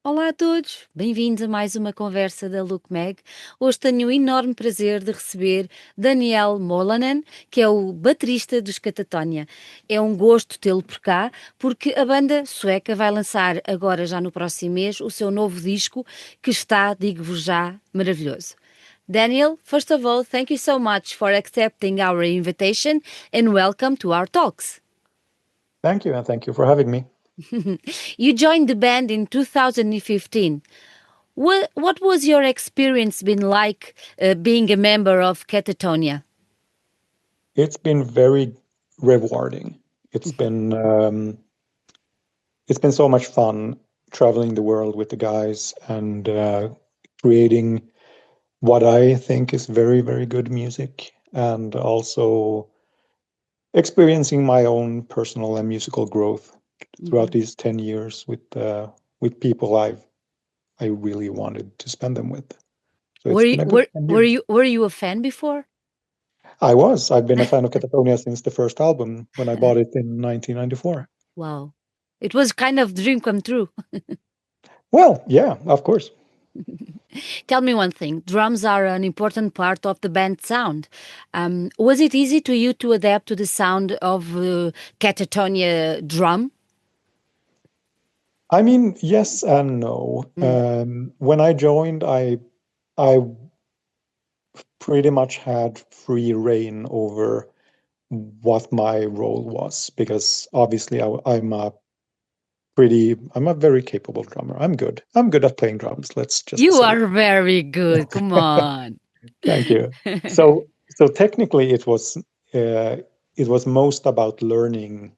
Olá a todos, bem-vindos a mais uma conversa da Look Mag. Hoje tenho o enorme prazer de receber Daniel Moilanen, que é o baterista dos Katatonia. É um gosto tê-lo por cá, porque a banda sueca vai lançar agora, já no próximo mês, o seu novo disco, que está, digo-vos já, maravilhoso. Daniel, first of all, thank you so much for accepting our invitation and welcome to our talks. Thank you, and thank you for having me. You joined the band in 2015. What was your experience been like being a member of Katatonia? It's been very rewarding. It's been so much fun traveling the world with the guys and creating what I think is very, very good music, and also experiencing my own personal and musical growth throughout these 10 years with people I really wanted to spend them with. So Were it's you been a good 10 years. were you a fan before? I've been a fan of Katatonia since the first album when I bought it in 1994. Wow, it was kind of dream come true. Well, yeah, of course. Tell me one thing: drums are an important part of the band sound. Was it easy to you to adapt to the sound of Katatonia drum? I mean, yes and no. When I joined, I pretty much had free reign over what my role was, because obviously I'm a very capable drummer. I'm good. I'm good at playing drums. Let's just You say are very good. Come on. thank you. So technically, it was most about learning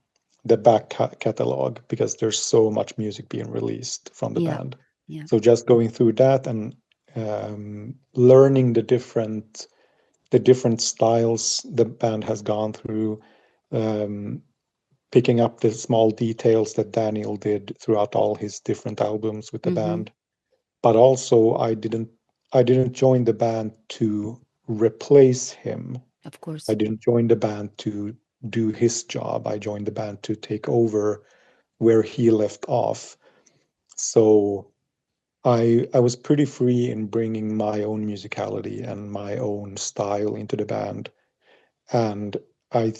the back catalog, because there's so much music being released from the Yeah, band. yeah. So just going through that and learning the different styles the band has gone through, picking up the small details that Daniel did throughout all his different albums with the band. But also, I didn't join the band to replace him. Of course. I didn't join the band to do his job. I joined the band to take over where he left off. So I was pretty free in bringing my own musicality and my own style into the band, and I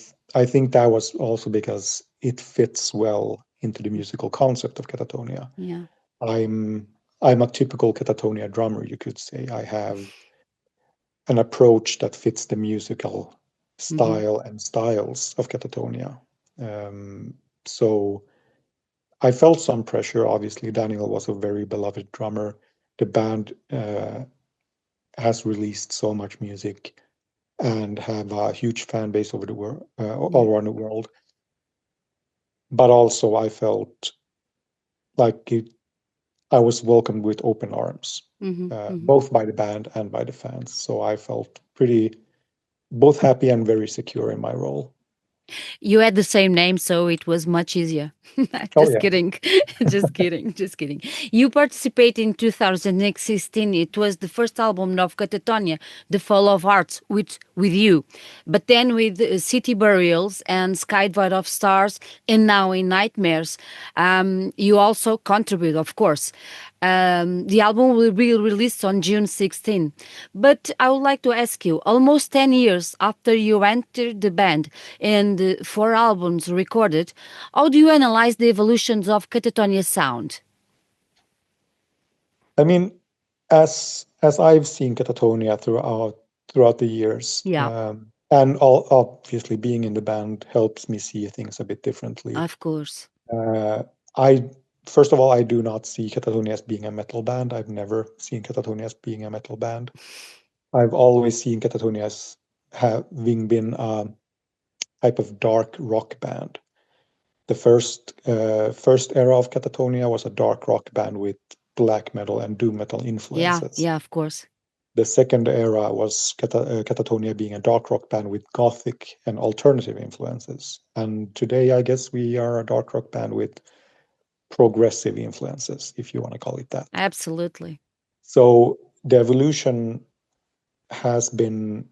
think that was also because it fits well into the musical concept of Katatonia. Yeah. I'm a typical Katatonia drummer, you could say. I have an approach that fits the musical style and styles of Katatonia. So I felt some pressure. Obviously, Daniel was a very beloved drummer. The band has released so much music and have a huge fan base over the world, all around the world. But also, I felt like I was welcomed with open arms, both by the band and by the fans. So I felt both happy and very secure in my role. You had the same name, so it was much easier. Oh Just yeah. kidding. Just kidding. Just kidding. You participated in 2016. It was the first album of Katatonia, The Fall of Arts, with you. But then with City Burials and Skyward of Stars, and now in Nightmares, you also contribute, of course. The album will be released on June 16. But I would like to ask you, almost 10 years after you entered the band and 4 albums recorded, how do you analyze the evolutions of Katatonia's sound? I mean, as I've seen Katatonia throughout the years, Yeah, and obviously being in the band helps me see things a bit differently. of course. I First of all, I do not see Katatonia as being a metal band. I've never seen Katatonia as being a metal band. I've always seen Katatonia as having been a type of dark rock band. The first era of Katatonia was a dark rock band with black metal and doom metal influences. Yeah, of course. The second era was Katatonia being a dark rock band with gothic and alternative influences. And today, I guess we are a dark rock band with progressive influences, if you want to call it that. Absolutely. So the evolution has been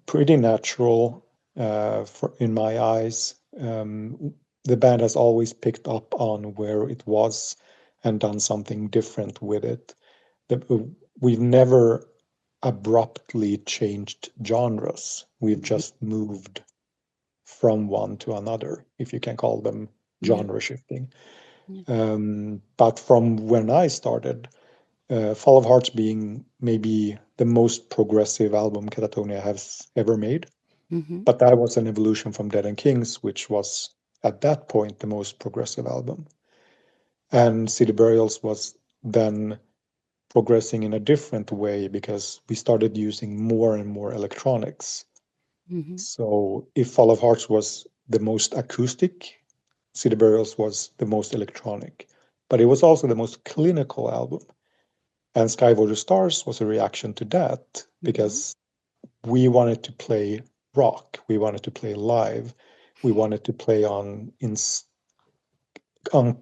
pretty natural in my eyes. The band has always picked up on where it was and done something different with it. We've never abruptly changed genres. We've just moved from one to another, if you can call them Yeah. genre shifting. Yeah. But from when I started, Fall of Hearts being maybe the most progressive album Katatonia has ever made. Mm-hmm. But that was an evolution from Dead and Kings, which was at that point the most progressive album. And City Burials was then progressing in a different way because we started using more and more electronics. Mm-hmm. So if Fall of Hearts was the most acoustic, City Burials was the most electronic. But it was also the most clinical album. And Skyward to Stars was a reaction to that Mm-hmm. because we wanted to play rock, we wanted to play live, we wanted to play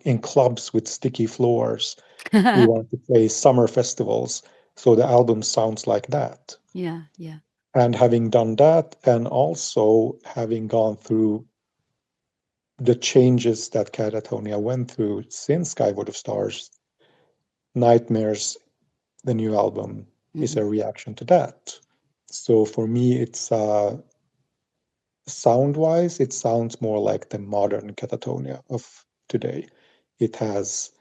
in clubs with sticky floors, we wanted to play summer festivals, so the album sounds like that. Yeah. Yeah. And having done that, and also having gone through the changes that Katatonia went through since Skyward of Stars, Nightmares, the new album, is Mm-hmm. a reaction to that. So for me, it's sound-wise, it sounds more like the modern Katatonia of today. It has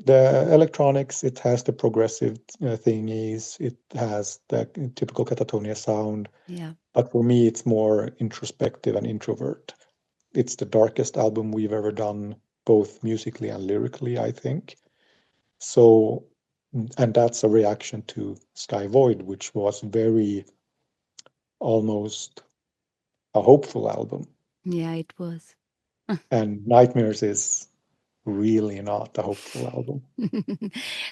the electronics, it has the progressive thingies, it has the typical Katatonia sound. Yeah. But for me, it's more introspective and introvert. It's the darkest album we've ever done, both musically and lyrically, I think. So, and that's a reaction to Sky Void, which was very almost a hopeful album. Yeah. It was. And Nightmares is really not a hopeful album.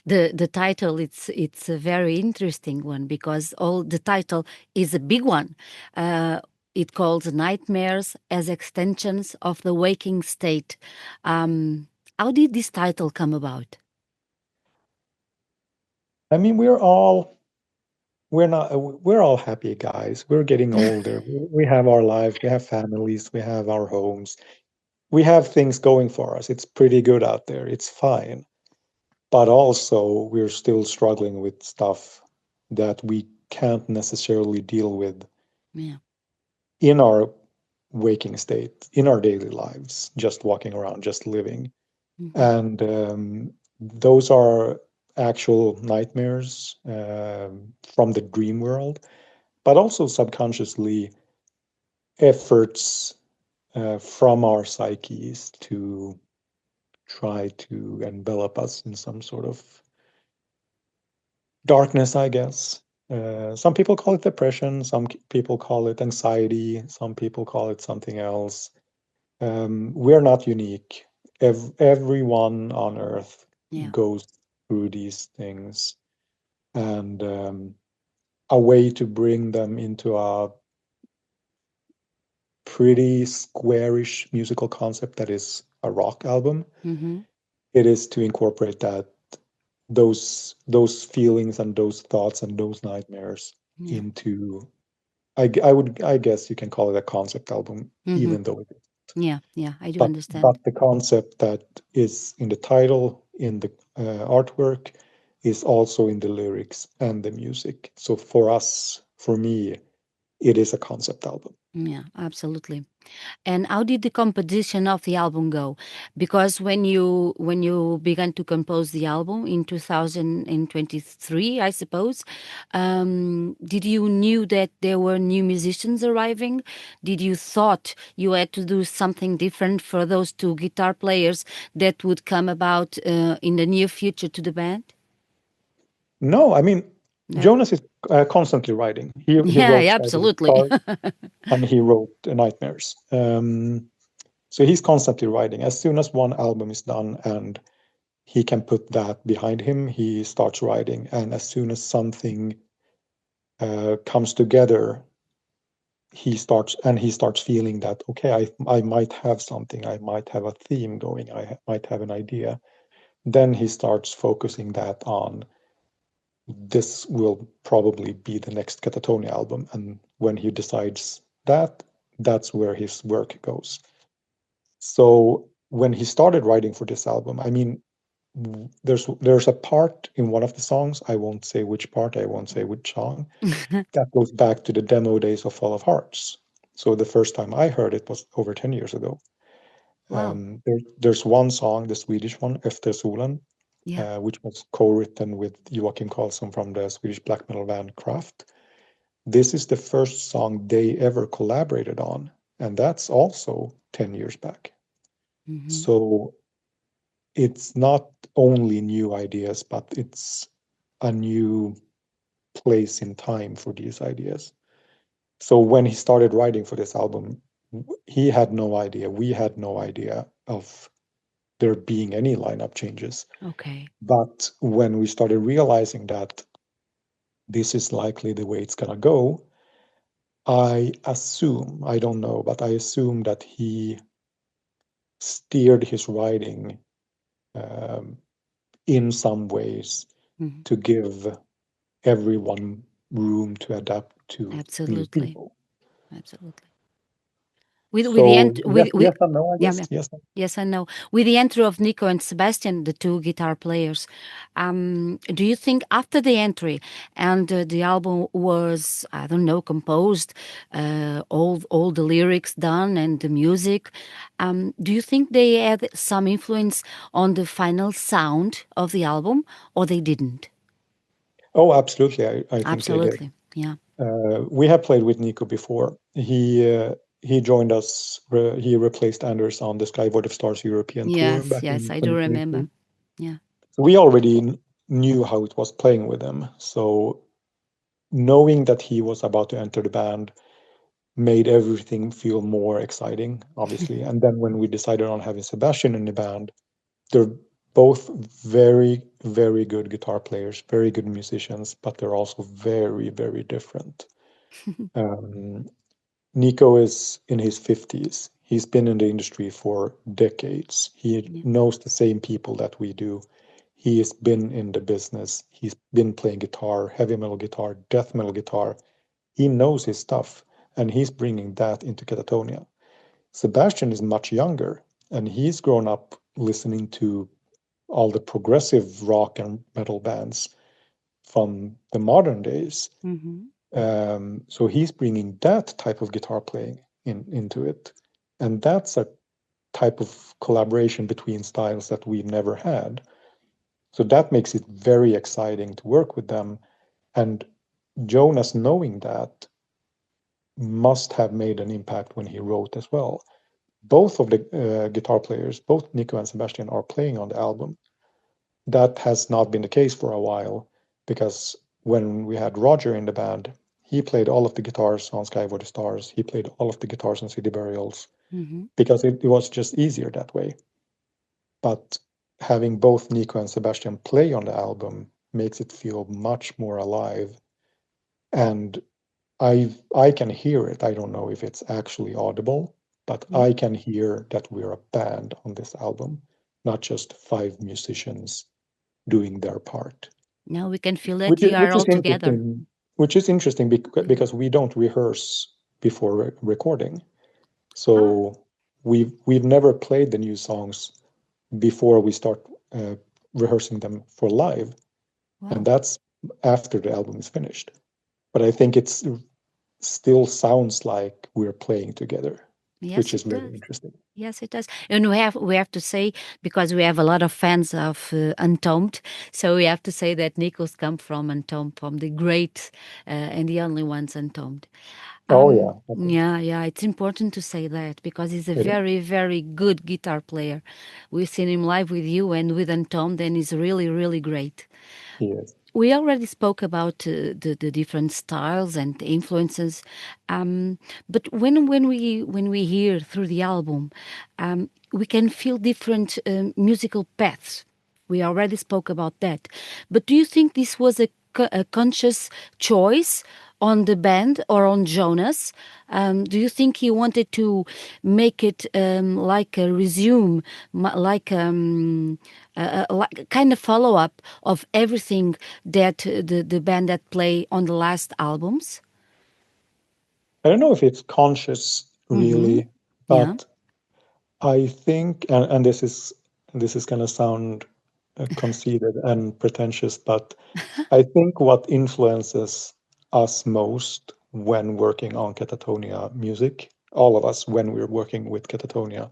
The title, it's a very interesting one because all the title is a big one. Uh, it calls nightmares as extensions of the waking state. How did this title come about? I mean, we're all happy guys. We're getting older. We have our lives, we have families, we have our homes. We have things going for us. It's pretty good out there. It's fine. But also we're still struggling with stuff that we can't necessarily deal with Yeah. in our waking state, in our daily lives, just walking around, just living. Hmm. And those are actual nightmares from the dream world, but also subconsciously efforts from our psyches to try to envelop us in some sort of darkness, I guess. Some people call it depression, some people call it anxiety, some people call it something else. We're not unique. Everyone on Earth Yeah. goes through these things, and a way to bring them into a pretty squarish musical concept that is a rock album, Hmm. it is to incorporate those feelings and those thoughts and those nightmares Yeah. into I guess you can call it a concept album, Hmm. even though it is. Yeah. Yeah. I do But understand. the concept that is in the title, in the artwork, is also in the lyrics and the music. So for us, for me, it is a concept album. Yeah, absolutely. And how did the composition of the album go? Because when you began to compose the album in 2023, I suppose, did you knew that there were new musicians arriving? Did you thought you had to do something different for those two guitar players that would come about in the near future to the band? No, I mean, No. Jonas is constantly writing. He Yeah, wrote yeah, Skyward absolutely. Stars and he wrote Nightmares. So he's constantly writing. As soon as one album is done and he can put that behind him, he starts writing. And as soon as something comes together, he starts feeling that, okay, I might have something, I might have a theme going, might have an idea. Then he starts focusing that on this will probably be the next Katatonia album. And when he decides that, that's where his work goes. So when he started writing for this album, I mean, there's a part in one of the songs, I won't say which part, I won't say which song, that goes back to the demo days of Fall of Hearts. So the first time I heard it was over 10 years ago. Wow. There's one song, the Swedish one, Efter Solen, Yeah. which was co-written with Joakim Karlsson from the Swedish black metal band Kraft. This is the first song they ever collaborated on, and that's also 10 years back. So it's not only new ideas, but it's a new place in time for these ideas. So when he started writing for this album, he had no idea, we had no idea of there being any lineup changes. Okay. But when we started realizing that this is likely the way it's gonna go, I assume, I don't know, but I assume that he steered his writing in some ways to give everyone room to adapt to new Absolutely. people. Absolutely. With the So end with yes and no, I yeah, guess. Yes. yes, I know. With the entry of Nico and Sebastian, the two guitar players, do you think after the entry and the album was, I don't know, composed, all the lyrics done and the music, do you think they had some influence on the final sound of the album, or they didn't? Oh, absolutely. I think they did. Absolutely, yeah. We have played with Nico before. He joined us. He replaced Anders on the Skyward of Stars European tour Yes, back yes, in I do remember. 2022. Yeah. So we already knew how it was playing with him. So knowing that he was about to enter the band made everything feel more exciting, obviously. And then when we decided on having Sebastian in the band, they're both very, very good guitar players, very good musicians, but they're also very, very different. Um, Nico is in his 50s. He's been in the industry for decades. He Yeah. knows the same people that we do. He has been in the business. He's been playing guitar, heavy metal guitar, death metal guitar. He knows his stuff, and he's bringing that into Katatonia. Sebastian is much younger, and he's grown up listening to all the progressive rock and metal bands from the modern days. So he's bringing that type of guitar playing into it. And that's a type of collaboration between styles that we've never had. So that makes it very exciting to work with them. And Jonas, knowing that, must have made an impact when he wrote as well. Both of the guitar players, both Nico and Sebastian, are playing on the album. That has not been the case for a while, because when we had Roger in the band, he played all of the guitars on Skyward of Stars. He played all of the guitars on City Burials because it was just easier that way. But having both Nico and Sebastian play on the album makes it feel much more alive. And I can hear it. I don't know if it's actually audible, but Yeah. I can hear that we're a band on this album, not just five musicians doing their part. Now we can feel that Which is you are which all is together. interesting. Which is interesting Yeah. because we don't rehearse before recording. Ah, So we've never played the new songs before we start uh, rehearsing them for live, and wow. that's after the album is finished. But I think it's still sounds like we're playing together, which Yes, is it very does. interesting. Yes, it does. And we have to say, because we have a lot of fans of Untombed, so we have to say that Nichols come from Untombed, from the great and the only ones Untombed. Oh yeah, okay. Yeah, yeah, it's important to say that because he's a It is. very, very good guitar player. We've seen him live with you and with Untombed, and he's really, really great. He is. We already spoke about the different styles and influences, but when we hear through the album, we can feel different musical paths. We already spoke about that, but do you think this was a conscious choice on the band or on Jonas? Do you think he wanted to make it like a resume, like like kind of follow up of everything that the band that play on the last albums? I don't know if it's conscious Mm-hmm. really, Yeah. but I think, and this is gonna sound conceited and pretentious, but I think what influences us most when working on Katatonia music, all of us when we're working with Katatonia,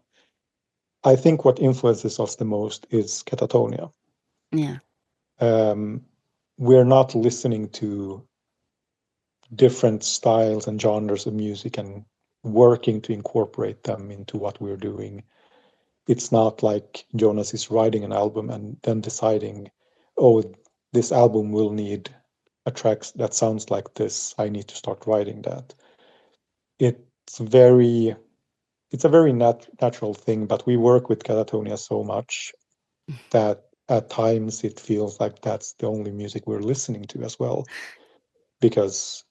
I think what influences us the most is Katatonia. Yeah. We're not listening to different styles and genres of music and working to incorporate them into what we're doing. It's not like Jonas is writing an album and then deciding, oh, this album will need a track that sounds like this. I need to start writing that. It's very, it's a very natural thing, but we work with Katatonia so much that at times it feels like that's the only music we're listening to as well. Because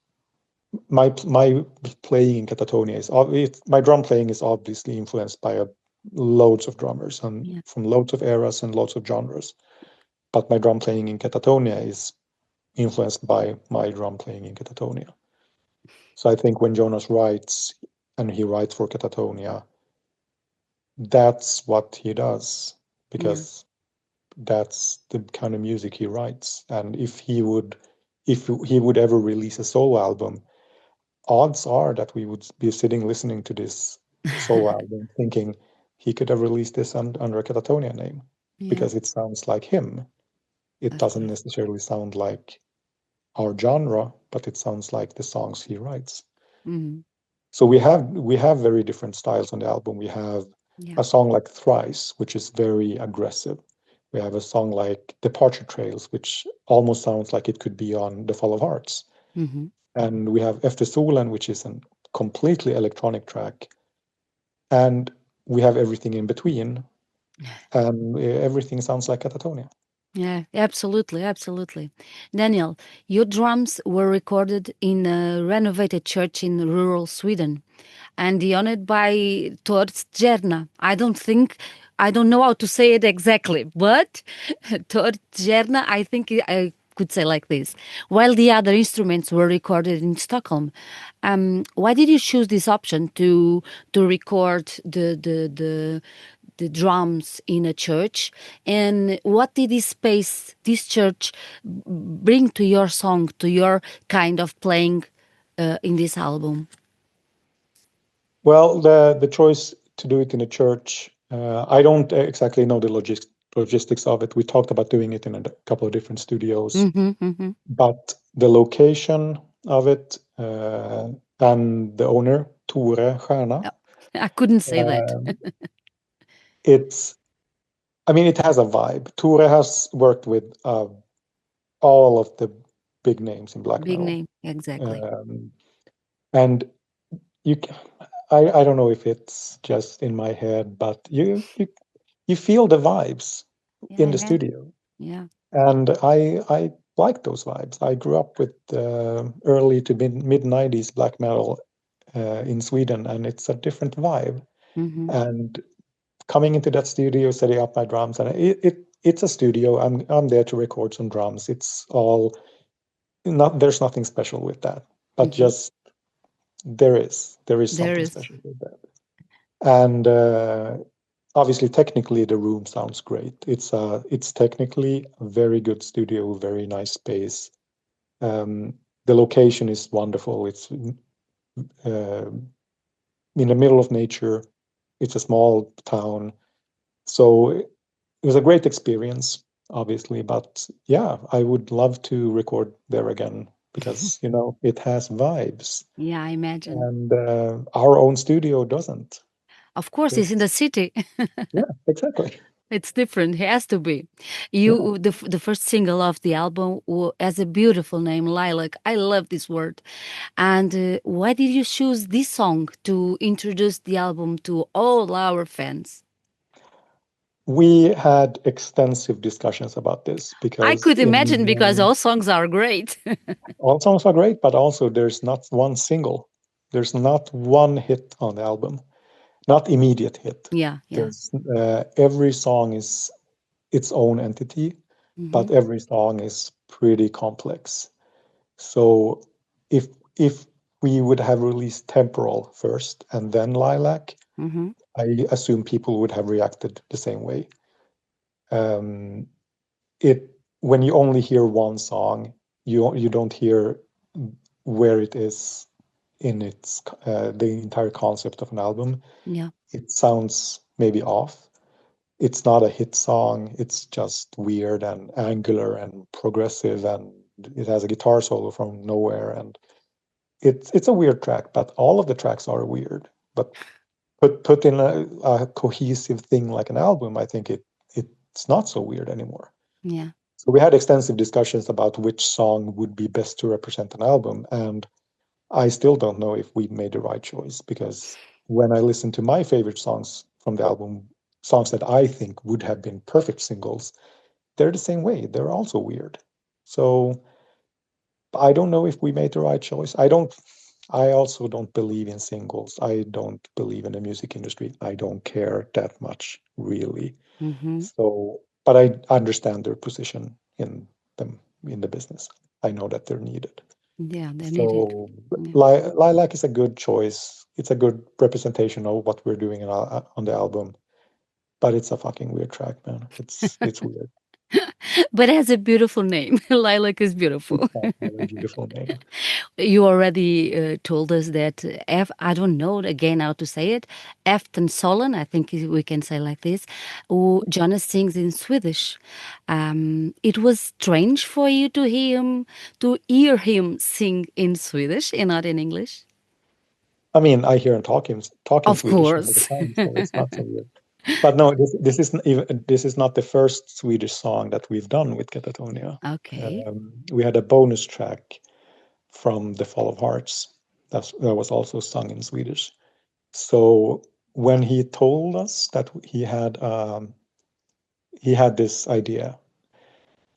my playing in Katatonia is my drum playing is obviously influenced by loads of drummers and Yeah. from loads of eras and loads of genres. But my drum playing in Katatonia is influenced by my drum playing in Katatonia. So I think when Jonas writes and he writes for Katatonia, that's what he does Yeah. because that's the kind of music he writes. And if he would ever release a solo album, odds are that we would be sitting listening to this solo album thinking he could have released this under a Katatonia name Yeah. because it sounds like him. It Of doesn't course. necessarily sound like our genre, but it sounds like the songs he writes. Mm-hmm. So we have very different styles on the album. We have Yeah. a song like Thrice, which is very aggressive. We have a song like Departure Trails, which almost sounds like it could be on The Fall of Hearts. Mm-hmm. And we have Efter Solen, which is a completely electronic track. And we have everything in between. And everything sounds like Katatonia. Yeah, absolutely, absolutely. Daniel, your drums were recorded in a renovated church in rural Sweden and owned by Torstjerna. I don't know how to say it exactly, but Torstjerna, I think I could say like this. While the other instruments were recorded in Stockholm, why did you choose this option to record the drums in a church, and what did this space, this church, bring to your song, to your kind of playing in this album? Well, the choice to do it in a church, I don't exactly know the logistics of it. We talked about doing it in a couple of different studios, Mm-hmm, mm-hmm. but the location of it and the owner, Tore Stjärna, I couldn't say that. um, it's, I mean, it has a vibe. Tore has worked with all of the big names in black Big metal. name, exactly. And you, I don't know if it's just in my head, but you feel the vibes Yeah, in the yeah, studio, yeah. and I like those vibes. I grew up with early to mid 90s black metal in Sweden, and it's a different vibe. Mm-hmm. And coming into that studio, setting up my drums, and it's a studio. I'm there to record some drums. It's all not, there's nothing special with that, but Mm-hmm. just there is There something is. special with that. And obviously, technically, the room sounds great. It's technically a very good studio, very nice space. The location is wonderful. It's in the middle of nature. It's a small town, so it was a great experience, obviously. But yeah, I would love to record there again because it has vibes, Yeah, I imagine. and our own studio doesn't. Of course, it's in It's the city. yeah, exactly. It's different. It has to be. Yeah. The first single of the album has a beautiful name, Lilac. I love this word. And why did you choose this song to introduce the album to all our fans? We had extensive discussions about this I because could imagine because all songs are great. all songs are great, but also there's not one single. There's not one hit on the album, not immediate hit. Yeah, yeah. There's every song is its own entity, Hmm. but every song is pretty complex. So if if we would have released Temporal first and then Lilac, Hmm. I assume people would have reacted the same way. Um, when you only hear one song, you don't hear where it is in its the entire concept of an album. Yeah. It sounds maybe off. It's not a hit song. It's just weird and angular and progressive, and it has a guitar solo from nowhere, and it's a weird track. But all of the tracks are weird. But put in a cohesive thing like an album, I think it's not so weird anymore. Yeah. So we had extensive discussions about which song would be best to represent an album, and I still don't know if we made the right choice, because when I listen to my favorite songs from the album, songs that I think would have been perfect singles, they're the same way. They're also weird. So I don't know if we made the right choice. I also don't believe in singles. I don't believe in the music industry. I don't care that much, really. Mm-hmm. So, but I understand their position in the business. I know that they're needed. Yeah, they need it. So Yeah. Lilac is a good choice. It's a good representation of what we're doing on the album. But it's a fucking weird track, man. It's weird. But it has a beautiful name. Lilac is It beautiful. does have a beautiful name. You already told us that I don't know again how to say it, Efton Solon, I think we can say like this, who Jonas sings in Swedish. It was strange for you to hear him sing in Swedish and not in English? I mean, I hear him talking Of Swedish all the course. time, so it's not so weird. But no, this is not the first Swedish song that we've done with Katatonia. Okay. We had a bonus track from The Fall of Hearts that was also sung in Swedish. So when he told us that he had this idea,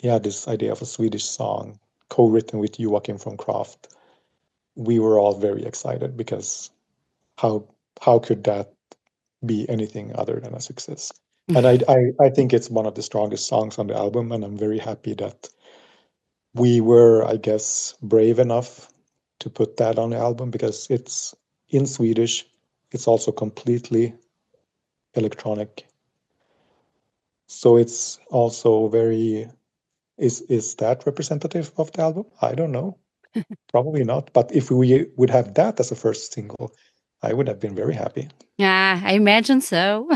of a Swedish song co-written with Joakim from Kraft, we were all very excited, because how could that be anything other than a success? And I think it's one of the strongest songs on the album, and I'm very happy that we were, I guess, brave enough to put that on the album, because it's in Swedish. It's also completely electronic. So it's also very, is that representative of the album? I don't know. Probably not. But if we would have that as a first single, I would have been very happy. Yeah, I imagine so.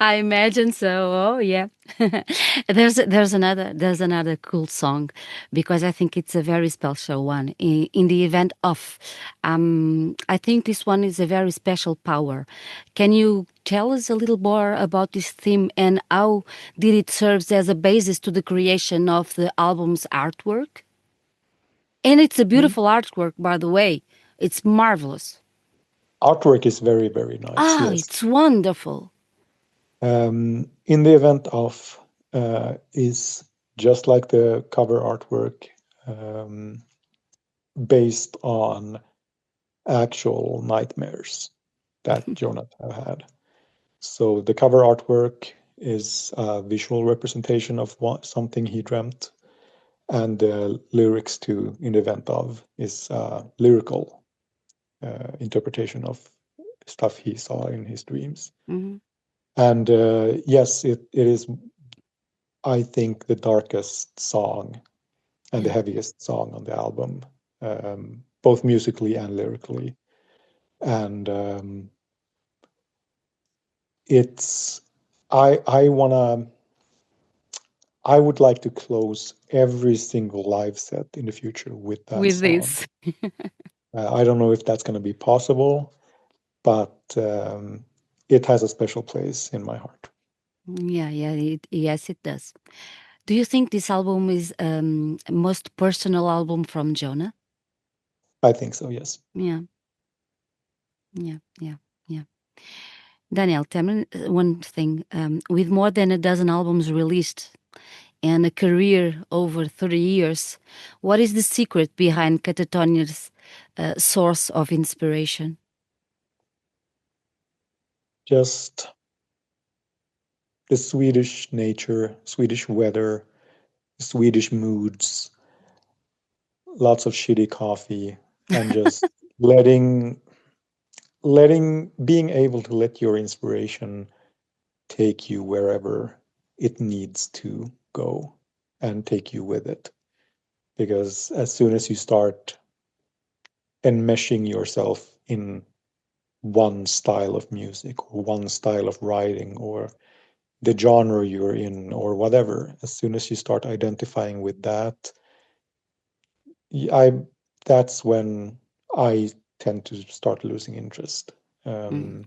I imagine so. Oh yeah. There's another cool song, because I think it's a very special one in the event of. I think this one is a very special power. Can you tell us a little more about this theme, and how did it serve as a basis to the creation of the album's artwork? And it's a beautiful artwork, by the way. It's marvelous. Artwork is very, very nice. Ah, Yes. it's wonderful. In the event of is just like the cover artwork, based on actual nightmares that Jonas have had. So the cover artwork is a visual representation of something he dreamt, and the lyrics to "In the Event of" is a lyrical interpretation of stuff he saw in his dreams. Hmm. And yes, it is, I think, the darkest song and the Yeah. heaviest song on the album, both musically and lyrically. And it's I would like to close every single live set in the future with that With song. this. I don't know if that's going to be possible, but it has a special place in my heart. Yeah, yeah, yes, it does. Do you think this album is most personal album from Jonah? I think so, yes. Yeah, yeah, yeah, yeah. Daniel, tell me one thing. With more than a dozen albums released and a career over 30 years, what is the secret behind Katatonia's source of inspiration? Just the Swedish nature, Swedish weather, Swedish moods, lots of shitty coffee, and just letting being able to let your inspiration take you wherever it needs to. go and take you with it. Because as soon as you start enmeshing yourself in one style of music or one style of writing or the genre you're in or whatever, as soon as you start identifying with that, I that's when I tend to start losing interest. Mm.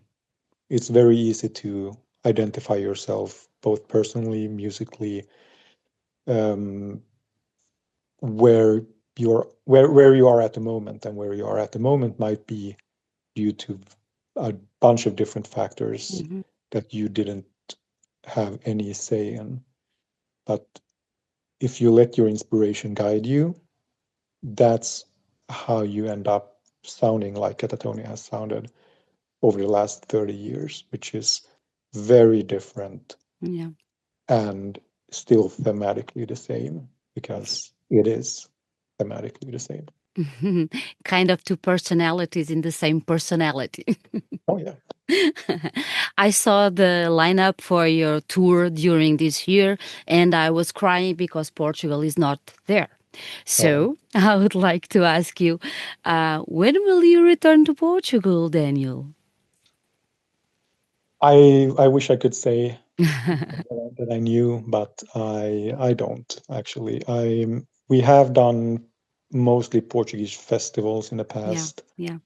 It's very easy to identify yourself both personally, musically, um, where where you are at the moment, and where you are at the moment might be due to a bunch of different factors Mhm. that you didn't have any say in. But if you let your inspiration guide you, that's how you end up sounding like Katatonia has sounded over the last 30 years, which is very different Yeah. and still thematically the same, because it is thematically the same. Kind of two personalities in the same personality. Oh, yeah. I saw the lineup for your tour during this year, and I was crying because Portugal is not there. Oh, So I would like to ask you, when will you return to Portugal, Daniel? I wish I could say that I knew, but I don't actually. We have done mostly Portuguese festivals in the Yeah, past. yeah,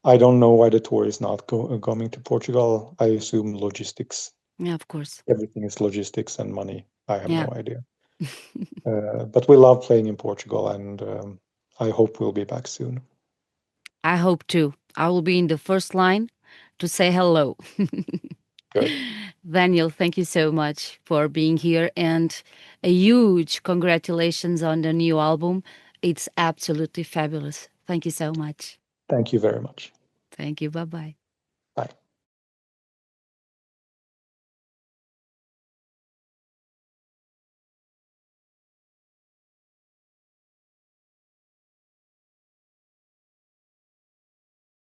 I don't know why the tour is not coming to Portugal. I assume logistics. yeah, of course. Everything is logistics and money. I have Yeah, no idea. But we love playing in Portugal, and I hope we'll be back soon. I hope too. I will be in the first line to say hello. Good. Daniel, thank you so much for being here, and a huge congratulations on the new album. It's absolutely fabulous. Thank you so much. Thank you very much. Thank you. Bye bye.